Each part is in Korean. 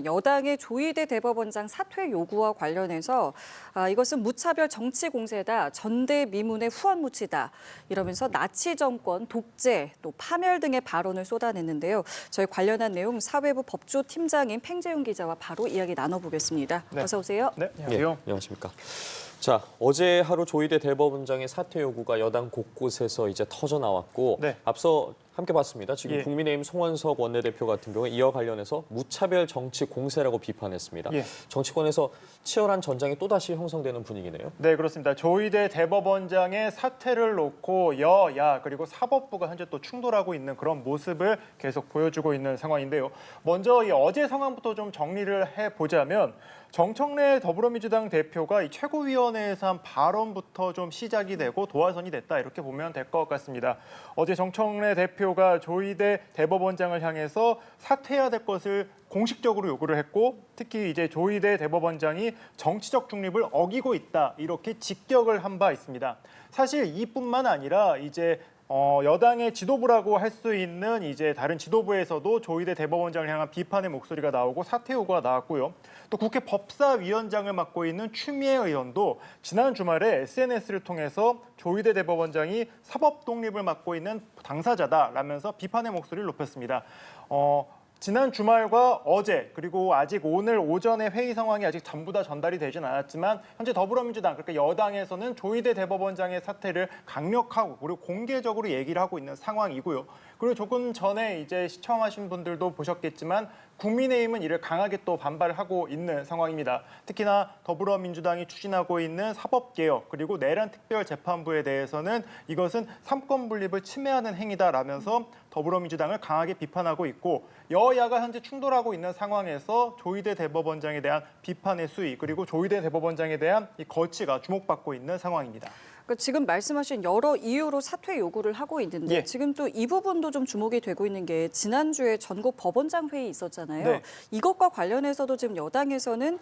여당의 조희대 대법원장 사퇴 요구와 관련해서 이것은 무차별 정치 공세다, 전대미문의 후원무치다 이러면서 나치 정권, 독재, 또 파멸 등의 발언을 쏟아냈는데요. 저희 관련한 내용 사회부 법조팀장인 팽재윤 기자와 바로 이야기 나눠보겠습니다. 네. 어서 오세요. 네, 안녕하세요. 예, 안녕하십니까. 자, 어제 하루 조희대 대법원장의 사퇴 요구가 여당 곳곳에서 이제 터져 나왔고 네. 앞서 함께 봤습니다. 지금 예. 국민의힘 송원석 원내대표 같은 경우에 이와 관련해서 무차별 정치 공세라고 비판했습니다. 예. 정치권에서 치열한 전장이 또다시 형성되는 분위기네요. 네, 그렇습니다. 조희대 대법원장의 사퇴를 놓고 여야 그리고 사법부가 현재 또 충돌하고 있는 그런 모습을 계속 보여주고 있는 상황인데요. 먼저 이 어제 상황부터 좀 정리를 해보자면 정청래 더불어민주당 대표가 이 최고위원회에서 한 발언부터 좀 시작이 되고 도화선이 됐다 이렇게 보면 될 것 같습니다. 어제 정청래 대표가 조희대 대법원장을 향해서 사퇴해야 될 것을 공식적으로 요구를 했고 특히 이제 조희대 대법원장이 정치적 중립을 어기고 있다 이렇게 직격을 한 바 있습니다. 사실 이뿐만 아니라 이제 여당의 지도부라고 할 수 있는 이제 다른 지도부에서도 조희대 대법원장을 향한 비판의 목소리가 나오고 사퇴 요구가 나왔고요. 또 국회 법사위원장을 맡고 있는 추미애 의원도 지난 주말에 SNS를 통해서 조희대 대법원장이 사법 독립을 맡고 있는 당사자다라면서 비판의 목소리를 높였습니다. 지난 주말과 어제 그리고 아직 오늘 오전의 회의 상황이 아직 전부 다 전달이 되진 않았지만 현재 더불어민주당 그러니까 여당에서는 조희대 대법원장의 사퇴를 강력하고 그리고 공개적으로 얘기를 하고 있는 상황이고요. 그리고 조금 전에 이제 시청하신 분들도 보셨겠지만 국민의힘은 이를 강하게 또 반발을 하고 있는 상황입니다. 특히나 더불어민주당이 추진하고 있는 사법개혁 그리고 내란 특별재판부에 대해서는 이것은 삼권 분립을 침해하는 행위다라면서 더불어민주당을 강하게 비판하고 있고 여야가 현재 충돌하고 있는 상황에서 조희대 대법원장에 대한 비판의 수위 그리고 조희대 대법원장에 대한 이 거취가 주목받고 있는 상황입니다. 그러니까 지금 말씀하신 여러 이유로 사퇴 요구를 하고 있는데 예. 지금 또 이 부분도 좀 주목이 되고 있는 게 지난주에 전국 법원장 회의 있었잖아요. 네. 이것과 관련해서도 지금 여당에서는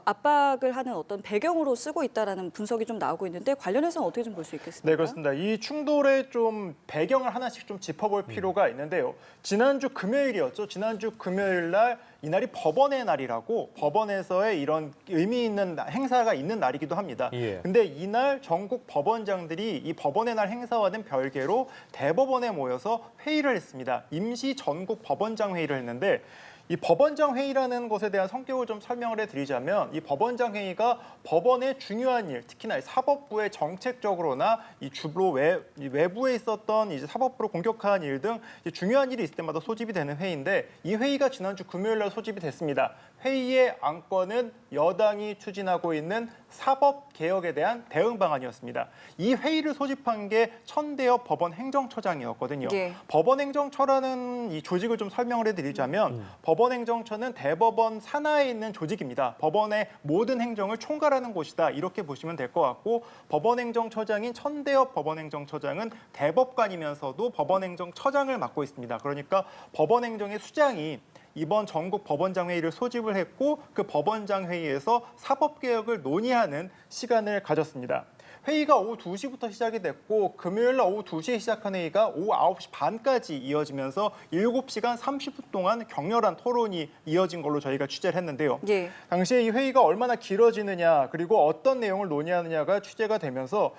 압박을 하는 어떤 배경으로 쓰고 있다라는 분석이 좀 나오고 있는데 관련해서는 어떻게 좀 볼 수 있겠습니까? 네, 그렇습니다. 이 충돌의 좀 배경을 하나씩 좀 짚어볼 필요가 있는데요. 지난주 금요일이었죠. 지난주 금요일 날 이날이 법원의 날이라고 법원에서의 이런 의미 있는 행사가 있는 날이기도 합니다. 예. 근데 이날 전국 법원장들이 이 법원의 날 행사와는 별개로 대법원에 모여서 회의를 했습니다. 임시 전국 법원장 회의를 했는데 이 법원장 회의라는 것에 대한 성격을 좀 설명을 해드리자면 이 법원장 회의가 법원의 중요한 일, 특히나 사법부의 정책적으로나 이 주로 외부에 있었던 이제 사법부를 공격한 일 등 중요한 일이 있을 때마다 소집이 되는 회의인데 이 회의가 지난주 금요일 날 소집이 됐습니다. 회의의 안건은 여당이 추진하고 있는 사법개혁에 대한 대응 방안이었습니다. 이 회의를 소집한 게 천대엽 법원행정처장이었거든요. 예. 법원행정처라는 이 조직을 좀 설명을 해드리자면 법원행정처는 대법원 산하에 있는 조직입니다. 법원의 모든 행정을 총괄하는 곳이다. 이렇게 보시면 될 것 같고 법원행정처장인 천대엽 법원행정처장은 대법관이면서도 법원행정처장을 맡고 있습니다. 그러니까 법원행정의 수장이 이번 전국 법원장 회의를 소집을 했고 그 법원장 회의에서 사법개혁을 논의하는 시간을 가졌습니다. 회의가 오후 2시부터 시작이 됐고 금요일 날 오후 2시에 시작한 회의가 오후 9시 반까지 이어지면서 7시간 30분 동안 격렬한 토론이 이어진 걸로 저희가 취재를 했는데요. 예. 당시에 이 회의가 얼마나 길어지느냐 그리고 어떤 내용을 논의하느냐가 취재가 되면서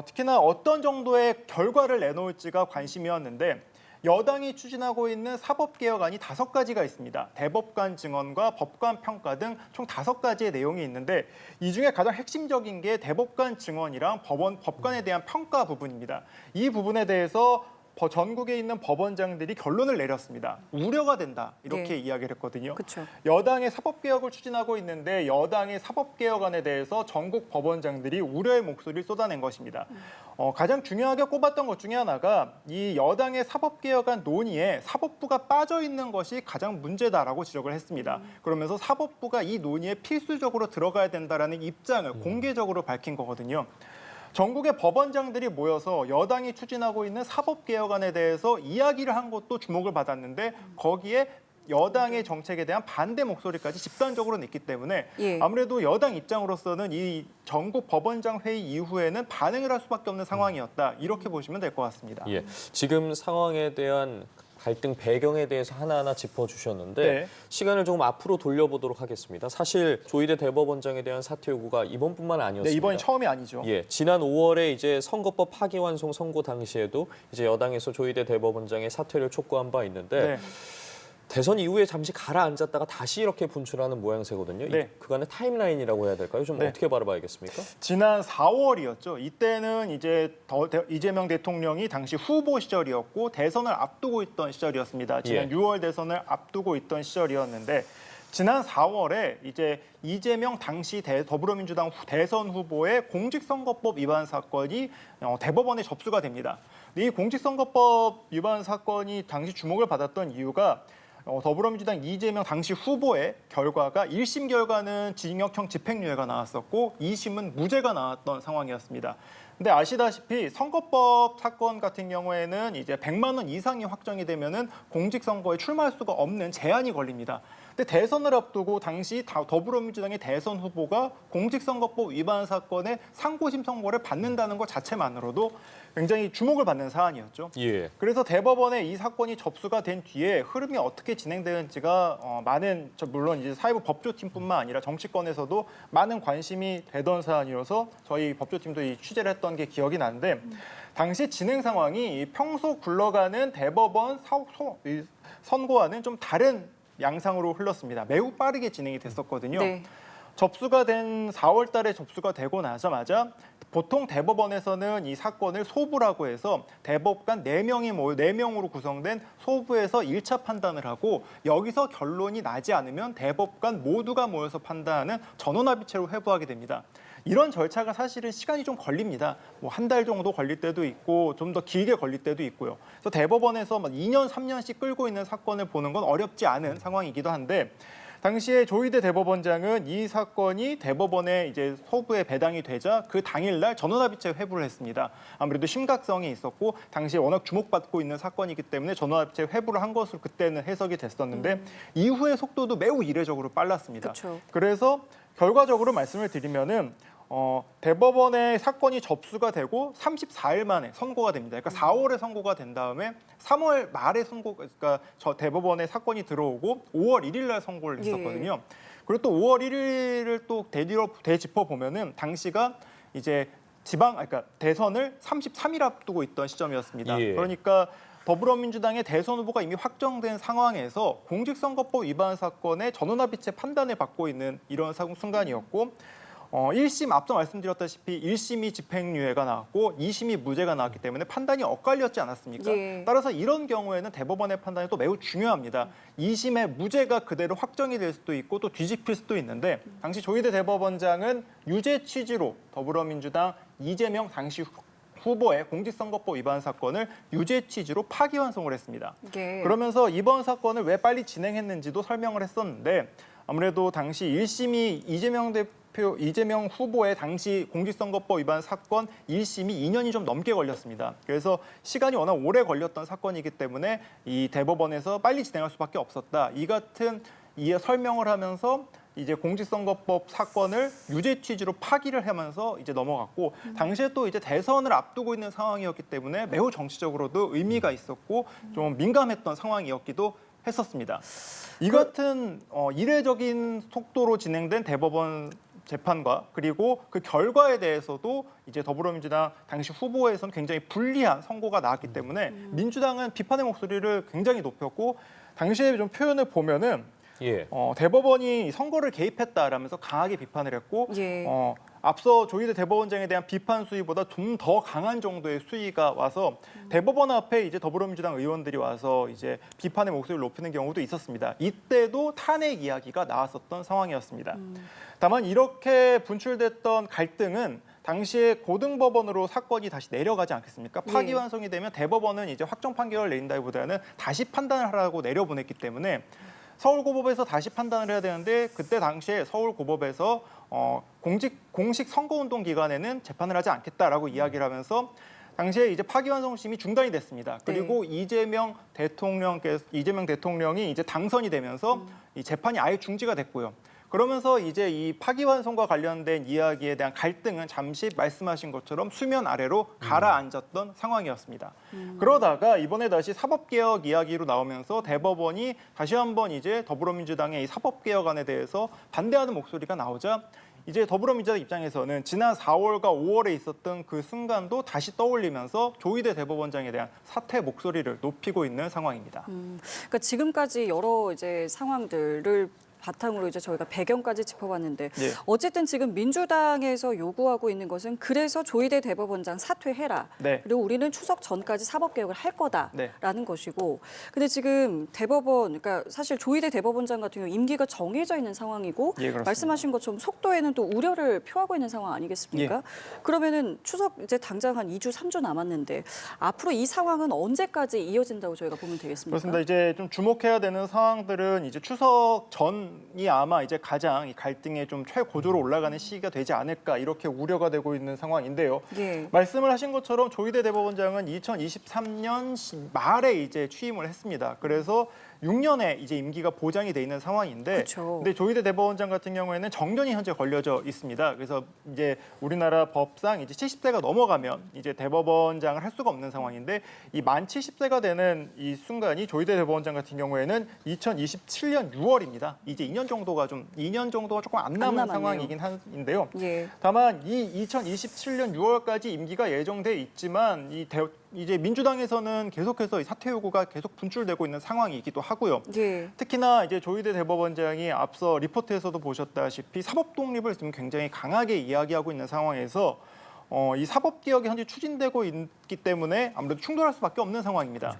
특히나 어떤 정도의 결과를 내놓을지가 관심이었는데 여당이 추진하고 있는 사법개혁안이 5가지가 있습니다. 대법관 증언과 법관 평가 등 총 5가지의 내용이 있는데 이 중에 가장 핵심적인 게 대법관 증언이랑 법관에 대한 평가 부분입니다. 이 부분에 대해서 전국에 있는 법원장들이 결론을 내렸습니다. 우려가 된다 이렇게 네. 이야기를 했거든요. 그렇죠. 여당의 사법개혁을 추진하고 있는데 여당의 사법개혁안에 대해서 전국 법원장들이 우려의 목소리를 쏟아낸 것입니다. 가장 중요하게 꼽았던 것 중에 하나가 이 여당의 사법개혁안 논의에 사법부가 빠져 있는 것이 가장 문제다라고 지적을 했습니다. 그러면서 사법부가 이 논의에 필수적으로 들어가야 된다라는 입장을 공개적으로 밝힌 거거든요. 전국의 법원장들이 모여서 여당이 추진하고 있는 사법개혁안에 대해서 이야기를 한 것도 주목을 받았는데 거기에 여당의 정책에 대한 반대 목소리까지 집단적으로 냈기 때문에 예. 아무래도 여당 입장으로서는 이 전국 법원장 회의 이후에는 반응을 할 수밖에 없는 상황이었다. 이렇게 보시면 될 것 같습니다. 예, 지금 상황에 대한 갈등 배경에 대해서 하나하나 짚어주셨는데 네. 시간을 조금 앞으로 돌려보도록 하겠습니다. 사실 조희대 대법원장에 대한 사퇴 요구가 이번뿐만 네, 아니었습니다. 이번이 처음이 아니죠. 예, 지난 5월에 이제 선거법 파기환송 선고 당시에도 이제 여당에서 조희대 대법원장의 사퇴를 촉구한 바 있는데 네. 대선 이후에 잠시 가라앉았다가 다시 이렇게 분출하는 모양새거든요. 네. 그간의 타임라인이라고 해야 될까요? 좀 네. 어떻게 바라봐야겠습니까? 지난 4월이었죠. 이때는 이제 이재명 대통령이 당시 후보 시절이었고 대선을 앞두고 있던 시절이었습니다. 지난 예. 6월 대선을 앞두고 있던 시절이었는데 지난 4월에 이제 이재명 당시 더불어민주당 대선 후보의 공직선거법 위반 사건이 대법원에 접수가 됩니다. 이 공직선거법 위반 사건이 당시 주목을 받았던 이유가 더불어민주당 이재명 당시 후보의 결과가 1심 결과는 징역형 집행유예가 나왔었고 2심은 무죄가 나왔던 상황이었습니다. 근데 아시다시피 선거법 사건 같은 경우에는 이제 100만 원 이상이 확정이 되면은 공직선거에 출마할 수가 없는 제한이 걸립니다. 근데 대선을 앞두고 당시 더불어민주당의 대선 후보가 공직선거법 위반 사건의 상고심 선고를 받는다는 것 자체만으로도 굉장히 주목을 받는 사안이었죠. 예. 그래서 대법원에 이 사건이 접수가 된 뒤에 흐름이 어떻게 진행되는지가 많은 물론 이제 사회부 법조팀뿐만 아니라 정치권에서도 많은 관심이 되던 사안이어서 저희 법조팀도 이 취재를 했던 게 기억이 나는데 당시 진행 상황이 평소 굴러가는 대법원 선고와는 좀 다른 양상으로 흘렀습니다. 매우 빠르게 진행이 됐었거든요. 네. 접수가 된 4월 달에 접수가 되고 나자마자 보통 대법원에서는 이 사건을 소부라고 해서 대법관 4명으로 구성된 소부에서 1차 판단을 하고 여기서 결론이 나지 않으면 대법관 모두가 모여서 판단하는 전원합의체로 회부하게 됩니다. 이런 절차가 사실은 시간이 좀 걸립니다. 뭐 한 달 정도 걸릴 때도 있고 좀 더 길게 걸릴 때도 있고요. 그래서 대법원에서 2년, 3년씩 끌고 있는 사건을 보는 건 어렵지 않은 상황이기도 한데 당시에 조희대 대법원장은 이 사건이 대법원에 이제 소부에 배당이 되자 그 당일날 전원합의체 회부를 했습니다. 아무래도 심각성이 있었고 당시에 워낙 주목받고 있는 사건이기 때문에 전원합의체 회부를 한 것으로 그때는 해석이 됐었는데 이후의 속도도 매우 이례적으로 빨랐습니다. 그쵸. 그래서 결과적으로 말씀을 드리면은 대법원에 사건이 접수가 되고 34일 만에 선고가 됩니다. 그러니까 4월에 선고가 된 다음에 3월 말에 그러니까 대법원에 사건이 들어오고 5월 1일 날 선고를 했었거든요. 그리고 또 5월 1일을 또 되짚어 보면은 당시가 이제 그러니까 대선을 33일 앞두고 있던 시점이었습니다. 예. 그러니까 더불어민주당의 대선 후보가 이미 확정된 상황에서 공직선거법 위반 사건의 전원합의체 판단을 받고 있는 이런 순간이었고 1심 앞서 말씀드렸다시피 1심이 집행유예가 나왔고 2심이 무죄가 나왔기 때문에 판단이 엇갈렸지 않았습니까? 예. 따라서 이런 경우에는 대법원의 판단이 또 매우 중요합니다. 2심의 무죄가 그대로 확정이 될 수도 있고 또 뒤집힐 수도 있는데 당시 조희대 대법원장은 유죄 취지로 더불어민주당 이재명 당시 후보의 공직선거법 위반 사건을 유죄 취지로 파기환송을 했습니다. 예. 그러면서 이번 사건을 왜 빨리 진행했는지도 설명을 했었는데 아무래도 당시 1심이 이재명 후보의 당시 공직선거법 위반 사건 1심이 2년이 좀 넘게 걸렸습니다. 그래서 시간이 워낙 오래 걸렸던 사건이기 때문에 이 대법원에서 빨리 진행할 수밖에 없었다. 이 같은 설명을 하면서 이제 공직선거법 사건을 유죄 취지로 파기를 하면서 이제 넘어갔고 당시에 또 이제 대선을 앞두고 있는 상황이었기 때문에 매우 정치적으로도 의미가 있었고 좀 민감했던 상황이었기도 했었습니다. 이 같은 이례적인 속도로 진행된 대법원 재판과 그리고 그 결과에 대해서도 이제 더불어민주당 당시 후보에서는 굉장히 불리한 선고가 나왔기 때문에 민주당은 비판의 목소리를 굉장히 높였고 당시에 좀 표현을 보면은 예. 대법원이 선거를 개입했다라면서 강하게 비판을 했고 예. 앞서 조희대 대법원장에 대한 비판 수위보다 좀 더 강한 정도의 수위가 와서 대법원 앞에 이제 더불어민주당 의원들이 와서 이제 비판의 목소리를 높이는 경우도 있었습니다. 이때도 탄핵 이야기가 나왔었던 상황이었습니다. 다만 이렇게 분출됐던 갈등은 당시에 고등법원으로 사건이 다시 내려가지 않겠습니까? 파기환송이 되면 대법원은 이제 확정 판결을 내린다기보다는 다시 판단을 하라고 내려보냈기 때문에 서울고법에서 다시 판단을 해야 되는데 그때 당시에 서울고법에서 공식 선거운동 기간에는 재판을 하지 않겠다라고 이야기를 하면서 당시에 이제 파기환송심이 중단이 됐습니다. 그리고 이재명 대통령이 이제 당선이 되면서 이 재판이 아예 중지가 됐고요. 그러면서 이제 이 파기환송과 관련된 이야기에 대한 갈등은 잠시 말씀하신 것처럼 수면 아래로 가라앉았던 상황이었습니다. 그러다가 이번에 다시 사법개혁 이야기로 나오면서 대법원이 다시 한번 이제 더불어민주당의 이 사법개혁안에 대해서 반대하는 목소리가 나오자 이제 더불어민주당 입장에서는 지난 4월과 5월에 있었던 그 순간도 다시 떠올리면서 조희대 대법원장에 대한 사퇴 목소리를 높이고 있는 상황입니다. 그러니까 지금까지 여러 이제 상황들을 바탕으로 이제 저희가 배경까지 짚어봤는데 예. 어쨌든 지금 민주당에서 요구하고 있는 것은 그래서 조희대 대법원장 사퇴해라. 네. 그리고 우리는 추석 전까지 사법개혁을 할 거다라는 네. 것이고 근데 지금 대법원 그러니까 사실 조희대 대법원장 같은 경우 임기가 정해져 있는 상황이고 예, 그렇습니다. 말씀하신 것처럼 속도에는 또 우려를 표하고 있는 상황 아니겠습니까? 예. 그러면은 추석 이제 당장 한 2주, 3주 남았는데 앞으로 이 상황은 언제까지 이어진다고 저희가 보면 되겠습니까? 그렇습니다. 이제 좀 주목해야 되는 상황들은 이제 추석 전이 아마 이제 가장 이 갈등의 좀 최고조로 올라가는 시기가 되지 않을까 이렇게 우려가 되고 있는 상황인데요. 예. 말씀을 하신 것처럼 조희대 대법원장은 2023년 말에 이제 취임을 했습니다. 그래서 6년의 이제 임기가 보장이 돼 있는 상황인데, 그렇죠. 근데 조희대 대법원장 같은 경우에는 정년이 현재 걸려져 있습니다. 그래서 이제 우리나라 법상 이제 70세가 넘어가면 이제 대법원장을 할 수가 없는 상황인데 이 만 70세가 되는 이 순간이 조희대 대법원장 같은 경우에는 2027년 6월입니다. 이제 2년 정도가 조금 안 남은 남았네요. 상황이긴 한데요. 예. 다만 이 2027년 6월까지 임기가 예정돼 있지만 이제 민주당에서는 계속해서 이 사퇴 요구가 계속 분출되고 있는 상황이기도 하고요. 예. 특히나 이제 조희대 대법원장이 앞서 리포트에서도 보셨다시피 사법 독립을 지금 굉장히 강하게 이야기하고 있는 상황에서 이 사법 개혁이 현재 추진되고 있기 때문에 아무래도 충돌할 수밖에 없는 상황입니다.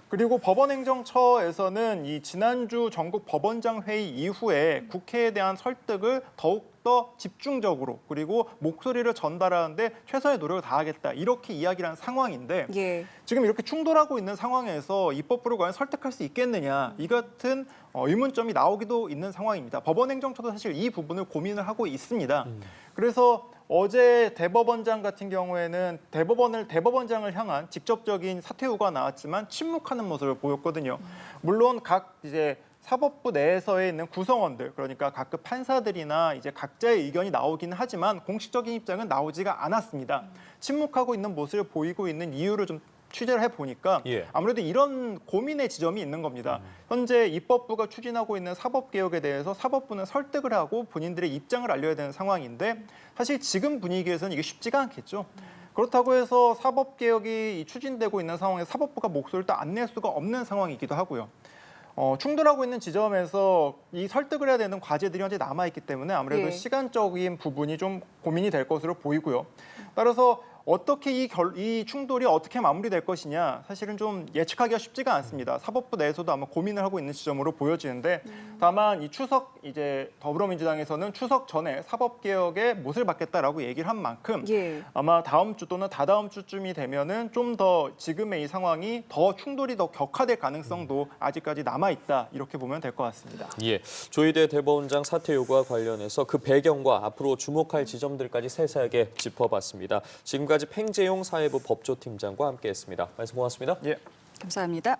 그리고 법원행정처에서는 이 지난주 전국 법원장 회의 이후에 국회에 대한 설득을 더욱더 집중적으로 그리고 목소리를 전달하는데 최선의 노력을 다하겠다 이렇게 이야기를 한 상황인데 예. 지금 이렇게 충돌하고 있는 상황에서 입법부를 과연 설득할 수 있겠느냐 이 같은 의문점이 나오기도 있는 상황입니다. 법원행정처도 사실 이 부분을 고민을 하고 있습니다. 그래서 어제 대법원장 같은 경우에는 대법원장을 향한 직접적인 사퇴 요구가 나왔지만 침묵하는 모습을 보였거든요. 물론 각 이제 사법부 내에서에 있는 구성원들 그러니까 각급 판사들이나 이제 각자의 의견이 나오기는 하지만 공식적인 입장은 나오지가 않았습니다. 침묵하고 있는 모습을 보이고 있는 이유를 좀 취재를 해보니까 예. 아무래도 이런 고민의 지점이 있는 겁니다. 현재 입법부가 추진하고 있는 사법개혁에 대해서 사법부는 설득을 하고 본인들의 입장을 알려야 되는 상황인데 사실 지금 분위기에서는 이게 쉽지가 않겠죠. 그렇다고 해서 사법개혁이 추진되고 있는 상황에서 사법부가 목소리를 또 안 낼 수가 없는 상황이기도 하고요. 충돌하고 있는 지점에서 이 설득을 해야 되는 과제들이 현재 남아있기 때문에 아무래도 예. 시간적인 부분이 좀 고민이 될 것으로 보이고요. 따라서 어떻게 이 충돌이 어떻게 마무리될 것이냐 사실은 좀 예측하기가 쉽지가 않습니다. 사법부 내에서도 아마 고민을 하고 있는 지점으로 보여지는데 다만 이 추석 이제 더불어민주당에서는 추석 전에 사법개혁에 못을 받겠다라고 얘기를 한 만큼 예. 아마 다음 주 또는 다다음 주쯤이 되면은 좀 더 지금의 이 상황이 더 충돌이 더 격화될 가능성도 아직까지 남아 있다 이렇게 보면 될 것 같습니다. 예, 조희대 대법원장 사퇴 요구와 관련해서 그 배경과 앞으로 주목할 지점들까지 세세하게 짚어봤습니다. 지금까지 팽재용 사회부 법조팀장과 함께했습니다. 말씀 고맙습니다. 예. 감사합니다.